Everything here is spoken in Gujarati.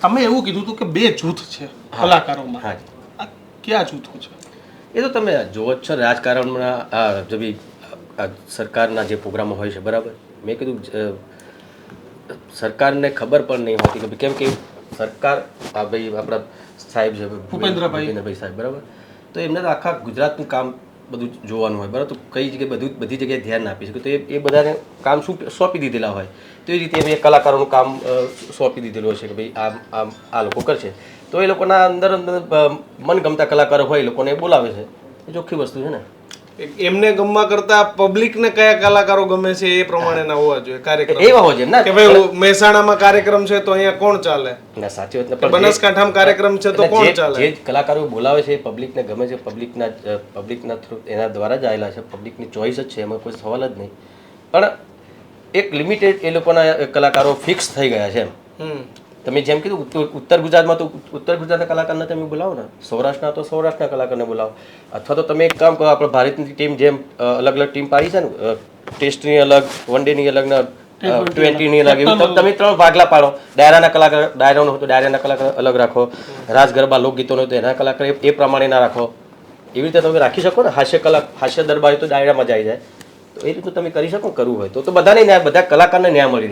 તમે એવું કીધું હતું કે બે જૂથ છે કલાકારોમાં. હા આ કયા જૂથો છે? એ તો તમે જોવો જ છો રાજકારણમાં જે બી સરકારના જે પ્રોગ્રામો હોય છે બરાબર. મેં કીધું સરકારને ખબર પણ નહીં હોતી કે કેમ કે સરકાર ભાઈ આપણા સાહેબ છે ભૂપેન્દ્રભાઈ સાહેબ બરાબર. તો એમને તો આખા ગુજરાતનું કામ બધું જોવાનું હોય બરાબર. તો કઈ જગ્યાએ બધી જગ્યાએ ધ્યાન આપી શકે તો એ બધાને કામ શું સોંપી દીધેલા હોય. તો એ રીતે એ કલાકારોનું કામ સોંપી દીધેલું હોય છે કે ભાઈ આ લોકો કરશે. તો એ લોકોના અંદર મનગમતા કલાકારો હોય એ લોકોને બોલાવે છે. એ ચોખ્ખી વસ્તુ છે ને. એમને ગમવા કરતા પબ્લિકને કયા કલાકારો ગમે છે એ પ્રમાણેના હોવા જોઈએ કાર્યક્રમ. એવા હોય છે ને કે ભાઈ મહેસાણામાં કાર્યક્રમ છે તો અહીંયા કોણ ચાલે, ના સાચી વાત ને. બનાસકાંઠામાં કાર્યક્રમ છે તો કોણ ચાલે. જે કલાકારો બોલાવે છે એ પબ્લિકને ગમે છે. પબ્લિકના થ્રુ એના દ્વારા જ આવેલા છે. પબ્લિકની ચોઈસ જ છે, એમાં કોઈ સવાલ જ નહીં. પણ એક લિમિટેડ એ લોકોના કલાકારો ફિક્સ થઈ ગયા છે એમ. તમે જેમ કીધું ઉત્તર ગુજરાતમાં તો ઉત્તર ગુજરાતના કલાકારને તમે બોલાવો ને, સૌરાષ્ટ્રના તો સૌરાષ્ટ્રના કલાકારને બોલાવો. અથવા તો તમે એક કામ કરો, આપણે ભારતની ટીમ જેમ અલગ અલગ ટીમ પાડી છે ને, ટેસ્ટની અલગ, વન ડેની અલગ ને 20ની અલગ, એવી તમે 3 ભાગલા પાડો. ડાયરાના કલાકાર ડાયરાનો હોય તો ડાયરાના કલાકાર અલગ રાખો, રાસ ગરબા લોકગીતોનો તો એના કલાકાર એ પ્રમાણે ના રાખો. એવી રીતે તમે રાખી શકો ને. હાસ્ય દરબાર તો ડાયરામાં જ આવી જાય. તો એ રીતનું તમે કરી શકો કરવું હોય તો બધાને ન્યાય, બધા કલાકારને ન્યાય મળી રહેશે.